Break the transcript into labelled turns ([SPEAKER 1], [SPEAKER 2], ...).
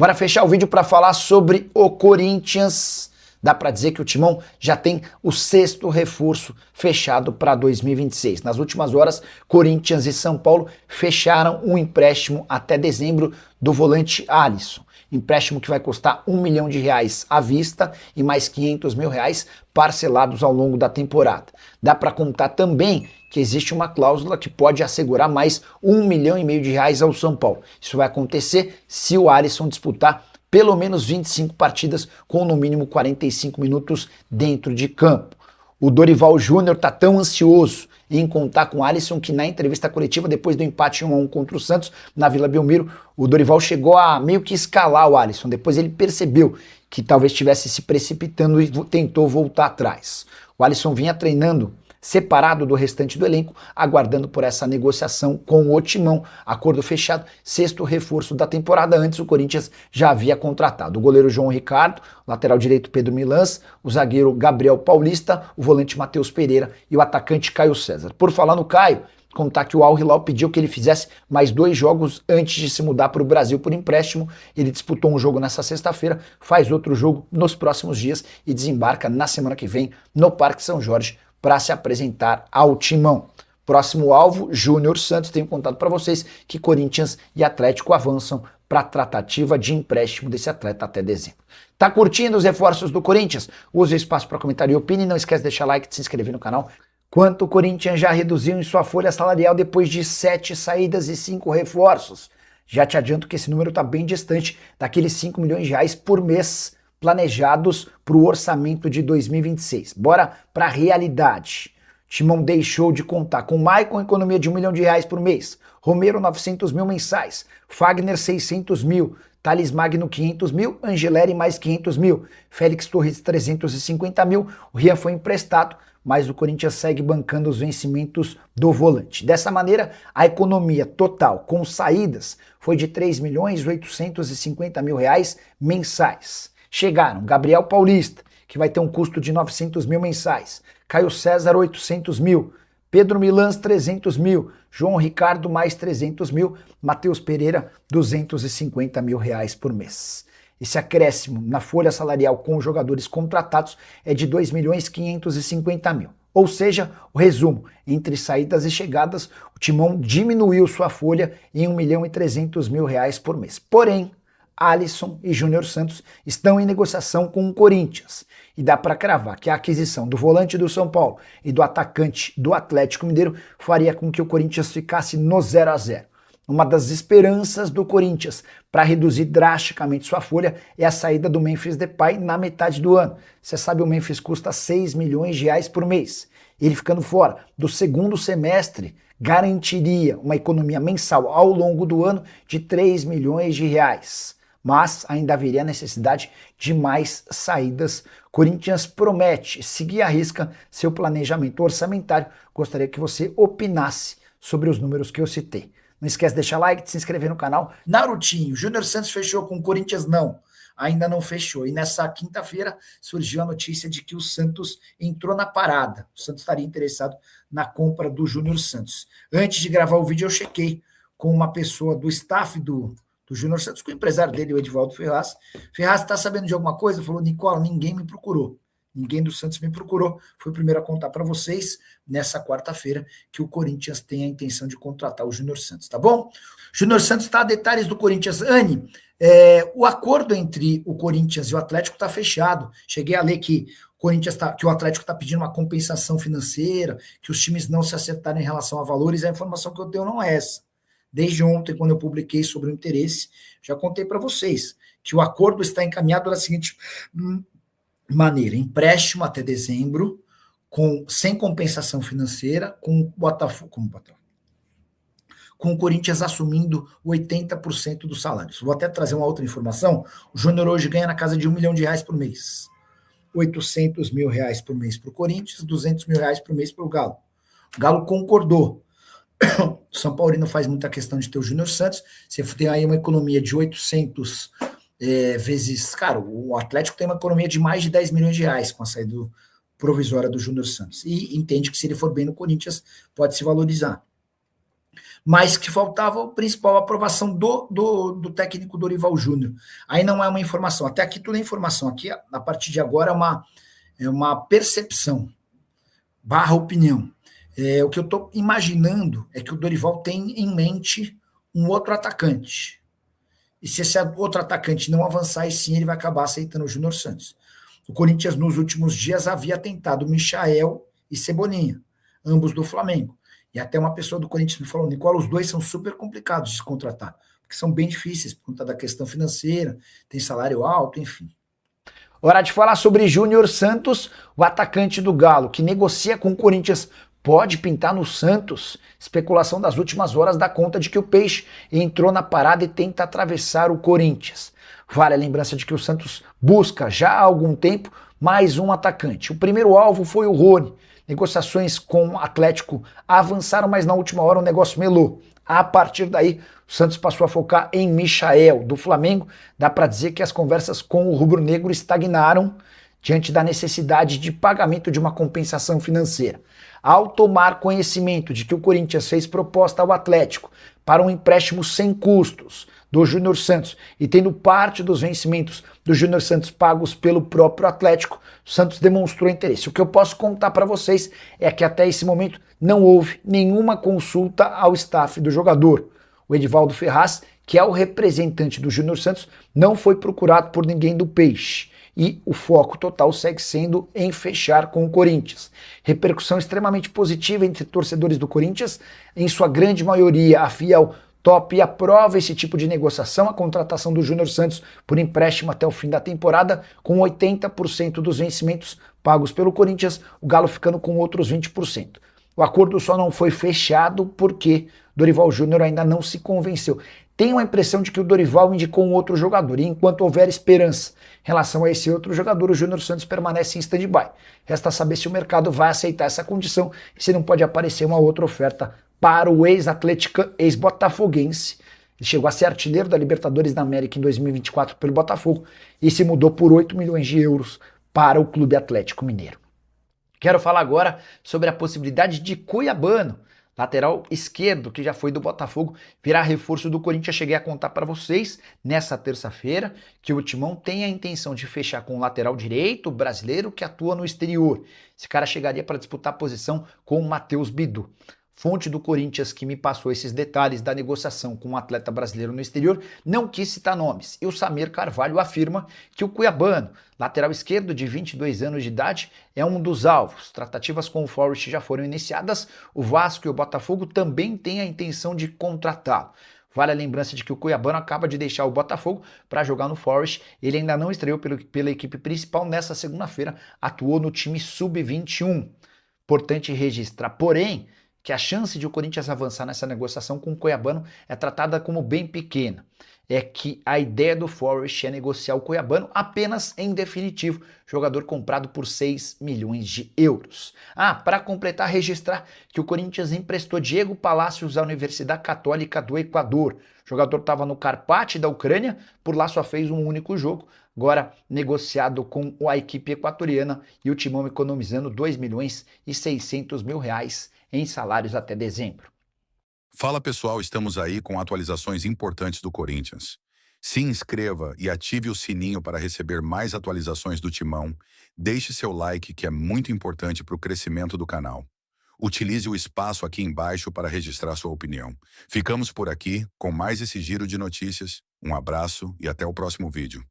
[SPEAKER 1] Bora fechar o vídeo para falar sobre o Corinthians. Dá para dizer que o Timão já tem o sexto reforço fechado para 2026. Nas últimas horas, Corinthians e São Paulo fecharam um empréstimo até dezembro do volante Alisson. Empréstimo que vai custar R$1 milhão à vista e mais R$500 mil parcelados ao longo da temporada. Dá para contar também que existe uma cláusula que pode assegurar mais R$1,5 milhão ao São Paulo. Isso vai acontecer se o Alisson disputar pelo menos 25 partidas com no mínimo 45 minutos dentro de campo. O Dorival Júnior está tão ansioso em contar com o Alisson que na entrevista coletiva, depois do empate 1-1 contra o Santos, na Vila Belmiro, o Dorival chegou a meio que escalar o Alisson. Depois ele percebeu que talvez estivesse se precipitando e tentou voltar atrás. O Alisson vinha treinando separado do restante do elenco, aguardando por essa negociação com o Timão. Acordo fechado, sexto reforço da temporada. Antes o Corinthians já havia contratado o goleiro João Ricardo, o lateral direito Pedro Milans, o zagueiro Gabriel Paulista, o volante Matheus Pereira e o atacante Caio César. Por falar no Caio, contar que o Al Hilal pediu que ele fizesse mais 2 jogos antes de se mudar para o Brasil por empréstimo. Ele disputou um jogo nessa sexta-feira, faz outro jogo nos próximos dias e desembarca na semana que vem no Parque São Jorge para se apresentar ao Timão. Próximo alvo, Júnior Santos. Tenho contado para vocês que Corinthians e Atlético avançam para a tratativa de empréstimo desse atleta até dezembro. Tá curtindo os reforços do Corinthians? Use o espaço para comentário e opine. Não esquece de deixar like e de se inscrever no canal. Quanto o Corinthians já reduziu em sua folha salarial depois de 7 saídas e 5 reforços? Já te adianto que esse número está bem distante daqueles R$5 milhões por mês planejados para o orçamento de 2026. Bora para a realidade. Timão deixou de contar com Maicon, economia de R$1 milhão por mês, Romero 900 mil mensais, Fagner 600 mil, Thales Magno 500 mil, Angeleri mais 500 mil, Félix Torres 350 mil, o Rian foi emprestado, mas o Corinthians segue bancando os vencimentos do volante. Dessa maneira, a economia total com saídas foi de R$3.850 mil mensais. Chegaram Gabriel Paulista, que vai ter um custo de 900 mil mensais, Caio César 800 mil, Pedro Milans 300 mil, João Ricardo mais 300 mil, Matheus Pereira 250 mil por mês. Esse acréscimo na folha salarial com os jogadores contratados é de 2.550 mil. Ou seja, o resumo, entre saídas e chegadas, o Timão diminuiu sua folha em R$1.300.000 por mês. Porém, Alisson e Júnior Santos estão em negociação com o Corinthians. E dá para cravar que a aquisição do volante do São Paulo e do atacante do Atlético Mineiro faria com que o Corinthians ficasse no 0-0. Uma das esperanças do Corinthians para reduzir drasticamente sua folha é a saída do Memphis Depay na metade do ano. Você sabe, o Memphis custa R$6 milhões por mês. Ele ficando fora do segundo semestre garantiria uma economia mensal ao longo do ano de R$3 milhões. Mas ainda haveria necessidade de mais saídas. Corinthians promete seguir à risca seu planejamento orçamentário. Gostaria que você opinasse sobre os números que eu citei. Não esquece de deixar like, de se inscrever no canal. Narutinho, Júnior Santos fechou com o Corinthians? Não, ainda não fechou. E nessa quinta-feira surgiu a notícia de que o Santos entrou na parada. O Santos estaria interessado na compra do Júnior Santos. Antes de gravar o vídeo, eu chequei com uma pessoa do staff do Júnior Santos, com o empresário dele, o Edivaldo Ferraz. Ferraz, está sabendo de alguma coisa? Falou, Nicola, ninguém me procurou. Ninguém do Santos me procurou. Foi o primeiro a contar para vocês, nessa quarta-feira, que o Corinthians tem a intenção de contratar o Júnior Santos, tá bom? Júnior Santos está, detalhes do Corinthians. Anne, o acordo entre o Corinthians e o Atlético está fechado. Cheguei a ler que que o Atlético está pedindo uma compensação financeira, que os times não se acertaram em relação a valores. A informação que eu tenho não é essa. Desde ontem, quando eu publiquei sobre o interesse, já contei para vocês que o acordo está encaminhado da seguinte maneira: empréstimo até dezembro, sem compensação financeira, com o Corinthians assumindo 80% dos salários. Vou até trazer uma outra informação. O Júnior hoje ganha na casa de R$1 milhão por mês. R$800 mil por mês para o Corinthians, R$200 mil por mês para o Galo. O Galo concordou. O São Paulino faz muita questão de ter o Júnior Santos. Você tem aí uma economia de 800 vezes... Cara, o Atlético tem uma economia de mais de R$10 milhões com a saída provisória do Júnior Santos. E entende que se ele for bem no Corinthians, pode se valorizar. mas que faltava o principal, a aprovação do técnico Dorival Júnior. Aí não é uma informação, até aqui tudo é informação, aqui a partir de agora é uma percepção, barra opinião. O que eu estou imaginando é que o Dorival tem em mente um outro atacante. E se esse outro atacante não avançar, aí sim ele vai acabar aceitando o Júnior Santos. O Corinthians, nos últimos dias, havia tentado Michael e Cebolinha, ambos do Flamengo. E até uma pessoa do Corinthians me falou, Nicola, os dois são super complicados de se contratar, porque são bem difíceis por conta da questão financeira, tem salário alto, enfim. Hora de falar sobre Júnior Santos, o atacante do Galo, que negocia com o Corinthians, pode pintar no Santos. Especulação das últimas horas dá conta de que o Peixe entrou na parada e tenta atravessar o Corinthians. Vale a lembrança de que o Santos busca já há algum tempo mais um atacante. O primeiro alvo foi o Rony. Negociações com o Atlético avançaram, mas na última hora o negócio melou. A partir daí, o Santos passou a focar em Michael, do Flamengo. Dá para dizer que as conversas com o rubro-negro estagnaram diante da necessidade de pagamento de uma compensação financeira. Ao tomar conhecimento de que o Corinthians fez proposta ao Atlético para um empréstimo sem custos do Júnior Santos e tendo parte dos vencimentos do Júnior Santos pagos pelo próprio Atlético, o Santos demonstrou interesse. O que eu posso contar para vocês é que até esse momento não houve nenhuma consulta ao staff do jogador. O Edivaldo Ferraz, que é o representante do Júnior Santos, não foi procurado por ninguém do Peixe. E o foco total segue sendo em fechar com o Corinthians. Repercussão extremamente positiva entre torcedores do Corinthians, em sua grande maioria a fiel top e aprova esse tipo de negociação, a contratação do Júnior Santos por empréstimo até o fim da temporada, com 80% dos vencimentos pagos pelo Corinthians, o Galo ficando com outros 20%. O acordo só não foi fechado porque Dorival Júnior ainda não se convenceu. Tenho a impressão de que o Dorival indicou um outro jogador, e enquanto houver esperança em relação a esse outro jogador, o Júnior Santos permanece em stand-by. Resta saber se o mercado vai aceitar essa condição e se não pode aparecer uma outra oferta para o ex-Atlético, ex-botafoguense. Ele chegou a ser artilheiro da Libertadores da América em 2024 pelo Botafogo e se mudou por 8 milhões de euros para o Clube Atlético Mineiro. Quero falar agora sobre a possibilidade de Cuiabano, lateral esquerdo, que já foi do Botafogo, virar reforço do Corinthians. Cheguei a contar para vocês nessa terça-feira que o Timão tem a intenção de fechar com o lateral direito brasileiro que atua no exterior. Esse cara chegaria para disputar a posição com o Matheus Bidu. Fonte do Corinthians que me passou esses detalhes da negociação com um atleta brasileiro no exterior não quis citar nomes. E o Samir Carvalho afirma que o Cuiabano, lateral esquerdo de 22 anos de idade, é um dos alvos. Tratativas com o Forest já foram iniciadas. O Vasco e o Botafogo também têm a intenção de contratá-lo. Vale a lembrança de que o Cuiabano acaba de deixar o Botafogo para jogar no Forest. Ele ainda não estreou pela equipe principal nessa segunda-feira, atuou no time sub-21. Importante registrar, porém, que a chance de o Corinthians avançar nessa negociação com o Cuiabano é tratada como bem pequena. É que a ideia do Forest é negociar o Cuiabano apenas em definitivo, jogador comprado por 6 milhões de euros. Para completar, registrar que o Corinthians emprestou Diego Palacios à Universidade Católica do Equador. O jogador estava no Karpat da Ucrânia, por lá só fez um único jogo, agora negociado com a equipe equatoriana e o Timão economizando 2 milhões e 600 mil reais em salários até dezembro.
[SPEAKER 2] Fala pessoal, estamos aí com atualizações importantes do Corinthians. Se inscreva e ative o sininho para receber mais atualizações do Timão. Deixe seu like, que é muito importante para o crescimento do canal. Utilize o espaço aqui embaixo para registrar sua opinião. Ficamos por aqui com mais esse giro de notícias. Um abraço e até o próximo vídeo.